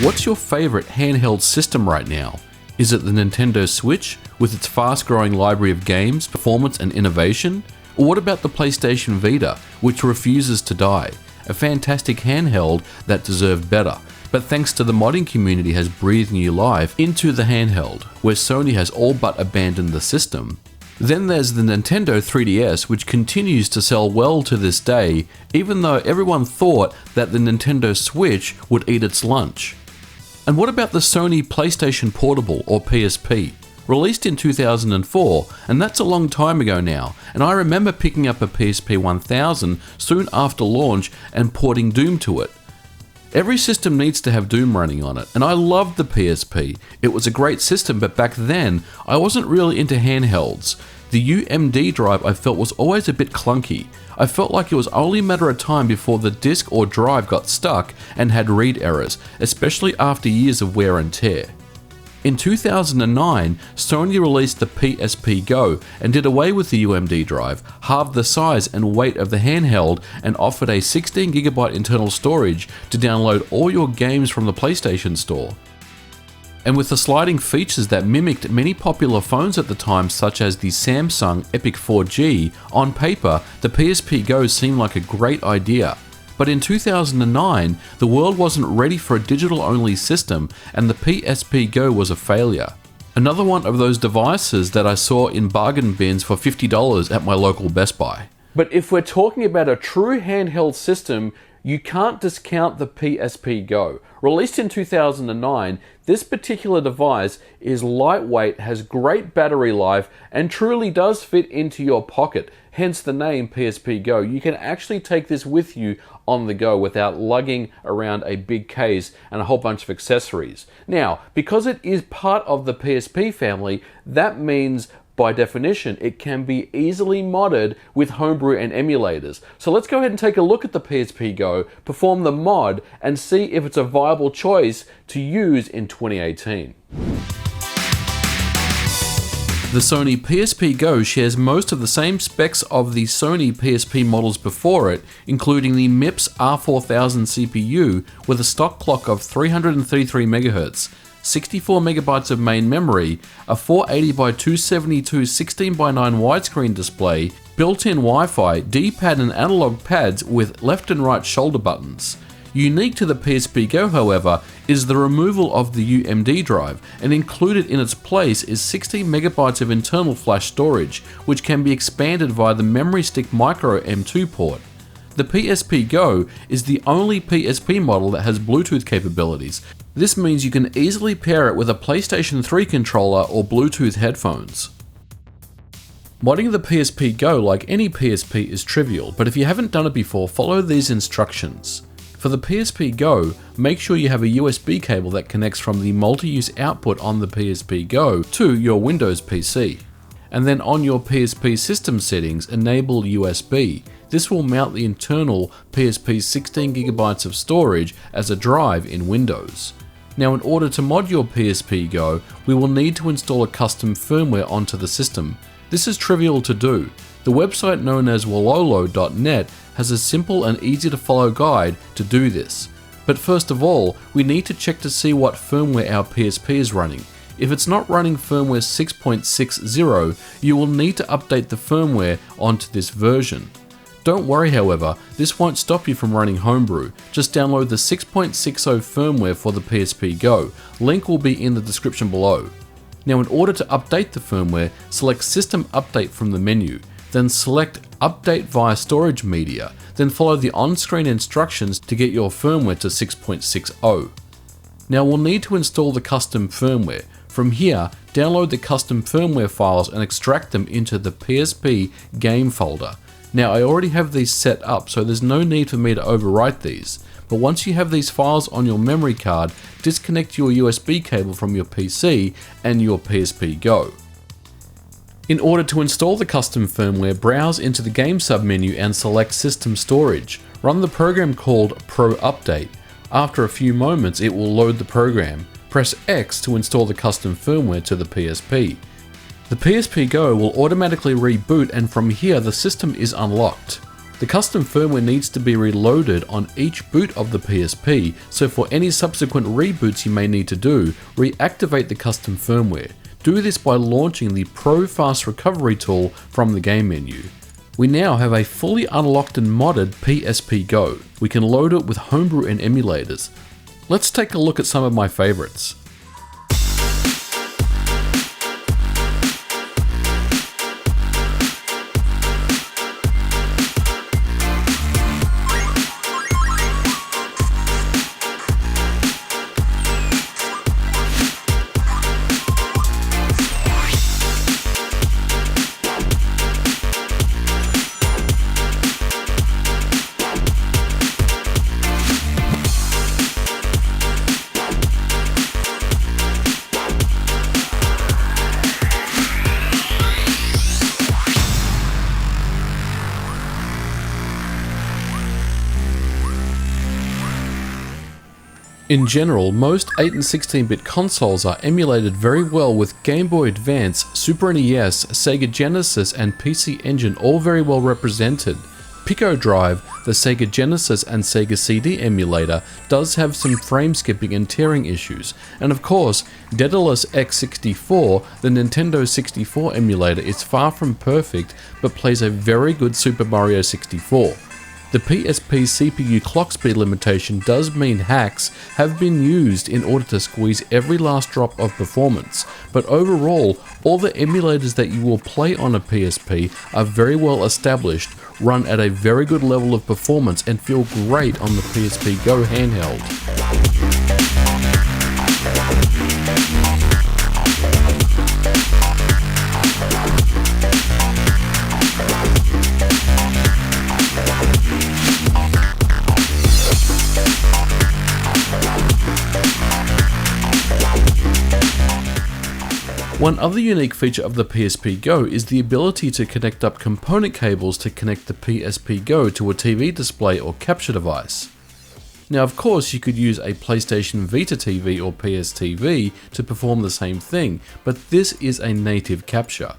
What's your favorite handheld system right now? Is it the Nintendo Switch, with its fast-growing library of games, performance and innovation? Or what about the PlayStation Vita, which refuses to die? A fantastic handheld that deserved better, but thanks to the modding community has breathed new life into the handheld, where Sony has all but abandoned the system. Then there's the Nintendo 3DS, which continues to sell well to this day, even though everyone thought that the Nintendo Switch would eat its lunch. And what about the Sony PlayStation Portable, or PSP? Released in 2004, and that's a long time ago now, and I remember picking up a PSP 1000 soon after launch and porting Doom to it. Every system needs to have Doom running on it, and I loved the PSP. It was a great system, but back then, I wasn't really into handhelds. The UMD drive I felt was always a bit clunky. I felt like it was only a matter of time before the disk or drive got stuck and had read errors, especially after years of wear and tear. In 2009, Sony released the PSP Go and did away with the UMD drive, halved the size and weight of the handheld, and offered a 16GB internal storage to download all your games from the PlayStation Store. And with the sliding features that mimicked many popular phones at the time, such as the Samsung Epic 4G, on paper, the PSP Go seemed like a great idea. But in 2009, the world wasn't ready for a digital-only system, and the PSP Go was a failure. Another one of those devices that I saw in bargain bins for $50 at my local Best Buy. But if we're talking about a true handheld system, you can't discount the PSP Go. Released in 2009, this particular device is lightweight, has great battery life, and truly does fit into your pocket, hence the name PSP Go. You can actually take this with you on the go without lugging around a big case and a whole bunch of accessories. Now, because it is part of the PSP family, that means by definition, it can be easily modded with homebrew and emulators. So let's go ahead and take a look at the PSP Go, perform the mod, and see if it's a viable choice to use in 2018. The Sony PSP Go shares most of the same specs of the Sony PSP models before it, including the MIPS R4000 CPU with a stock clock of 333 MHz, 64 MB of main memory, a 480x272 16:9 widescreen display, built-in Wi-Fi, D-pad and analog pads with left and right shoulder buttons. Unique to the PSP Go, however, is the removal of the UMD drive, and included in its place is 16 MB of internal flash storage, which can be expanded via the Memory Stick Micro M2 port. The PSP Go is the only PSP model that has Bluetooth capabilities. This means you can easily pair it with a PlayStation 3 controller or Bluetooth headphones. Modding the PSP Go like any PSP is trivial, but if you haven't done it before, follow these instructions. For the PSP Go, make sure you have a USB cable that connects from the multi-use output on the PSP Go to your Windows PC. And then on your PSP system settings, enable USB. This will mount the internal PSP's 16GB of storage as a drive in Windows. Now, in order to mod your PSP Go, we will need to install a custom firmware onto the system. This is trivial to do. The website known as wololo.net has a simple and easy to follow guide to do this. But first of all, we need to check to see what firmware our PSP is running. If it's not running firmware 6.60, you will need to update the firmware onto this version. Don't worry, however, this won't stop you from running Homebrew. Just download the 6.60 firmware for the PSP Go. Link will be in the description below. Now, in order to update the firmware, select System Update from the menu, then select Update via Storage Media, then follow the on-screen instructions to get your firmware to 6.60. Now, we'll need to install the custom firmware. From here, download the custom firmware files and extract them into the PSP game folder. Now, I already have these set up, so there's no need for me to overwrite these. But once you have these files on your memory card, disconnect your USB cable from your PC and your PSP Go. In order to install the custom firmware, browse into the game submenu and select System Storage. Run the program called Pro Update. After a few moments, it will load the program. Press X to install the custom firmware to the PSP. The PSP Go will automatically reboot, and from here the system is unlocked. The custom firmware needs to be reloaded on each boot of the PSP, so for any subsequent reboots you may need to do, reactivate the custom firmware. Do this by launching the Pro Fast Recovery tool from the game menu. We now have a fully unlocked and modded PSP Go. We can load it with homebrew and emulators. Let's take a look at some of my favorites. In general, most 8 and 16-bit consoles are emulated very well with Game Boy Advance, Super NES, Sega Genesis and PC Engine all very well represented. Pico Drive, the Sega Genesis and Sega CD emulator, does have some frame skipping and tearing issues, and of course, Daedalus X64, the Nintendo 64 emulator, is far from perfect but plays a very good Super Mario 64. The PSP CPU clock speed limitation does mean hacks have been used in order to squeeze every last drop of performance, but overall, all the emulators that you will play on a PSP are very well established, run at a very good level of performance and feel great on the PSP Go Handheld. One other unique feature of the PSP Go is the ability to connect up component cables to connect the PSP Go to a TV display or capture device. Now of course you could use a PlayStation Vita TV or PS TV to perform the same thing, but this is a native capture.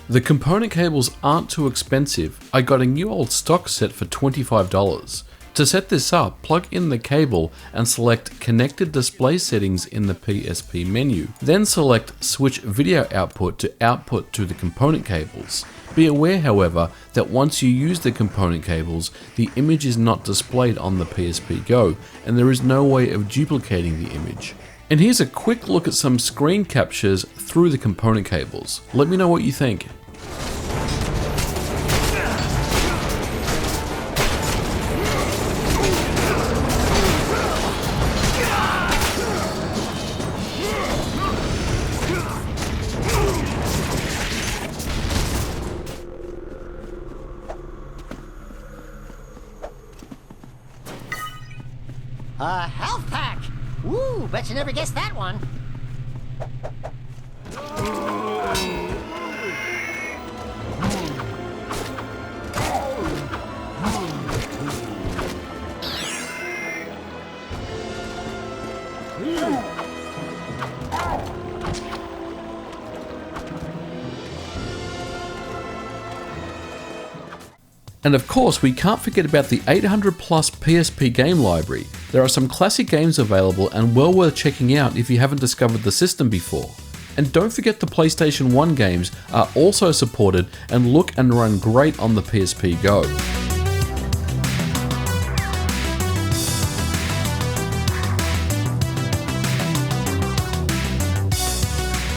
The component cables aren't too expensive. I got a new old stock set for $25. To set this up, plug in the cable and select Connected Display Settings in the PSP menu. Then select Switch Video Output to output to the component cables. Be aware, however, that once you use the component cables, the image is not displayed on the PSP Go, and there is no way of duplicating the image. And here's a quick look at some screen captures through the component cables. Let me know what you think. A health pack! Ooh, bet you never guessed that one. And of course, we can't forget about the 800 plus PSP Game Library. There are some classic games available and well worth checking out if you haven't discovered the system before. And don't forget the PlayStation 1 games are also supported and look and run great on the PSP Go.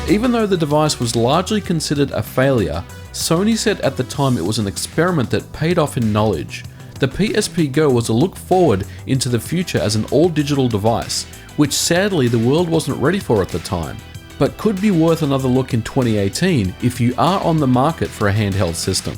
Even though the device was largely considered a failure, Sony said at the time it was an experiment that paid off in knowledge. The PSP Go was a look forward into the future as an all-digital device, which sadly the world wasn't ready for at the time, but could be worth another look in 2018 if you are on the market for a handheld system.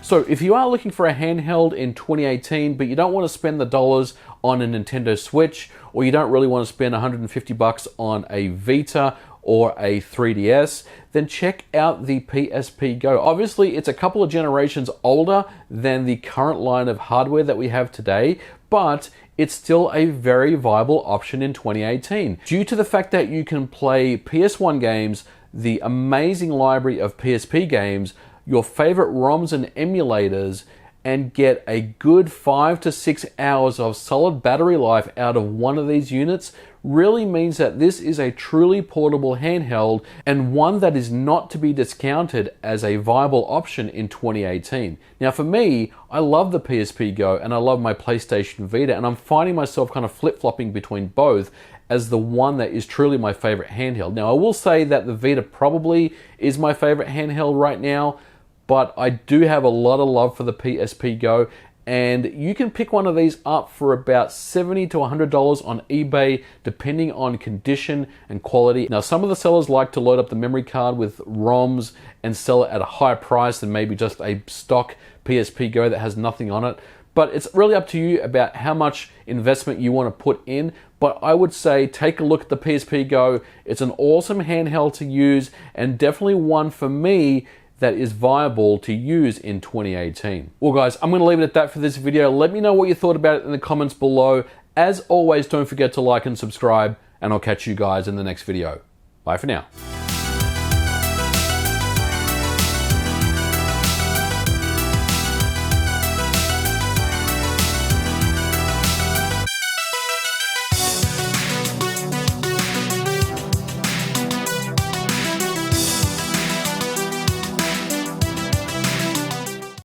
So if you are looking for a handheld in 2018, but you don't want to spend the dollars on a Nintendo Switch, or you don't really want to spend $150 on a Vita or a 3DS, then check out the PSP Go. Obviously, it's a couple of generations older than the current line of hardware that we have today, but it's still a very viable option in 2018. Due to the fact that you can play PS1 games, the amazing library of PSP games, your favorite ROMs and emulators, and get a good 5 to 6 hours of solid battery life out of one of these units really means that this is a truly portable handheld and one that is not to be discounted as a viable option in 2018. Now for me, I love the PSP Go and I love my PlayStation Vita, and I'm finding myself kind of flip-flopping between both as the one that is truly my favorite handheld. Now I will say that the Vita probably is my favorite handheld right now, but I do have a lot of love for the PSP Go, and you can pick one of these up for about $70 to $100 on eBay, depending on condition and quality. Now, some of the sellers like to load up the memory card with ROMs and sell it at a higher price than maybe just a stock PSP Go that has nothing on it. But it's really up to you about how much investment you want to put in. But I would say take a look at the PSP Go. It's an awesome handheld to use, and definitely one for me that is viable to use in 2018. Well guys, I'm gonna leave it at that for this video. Let me know what you thought about it in the comments below. As always, don't forget to like and subscribe, and I'll catch you guys in the next video. Bye for now.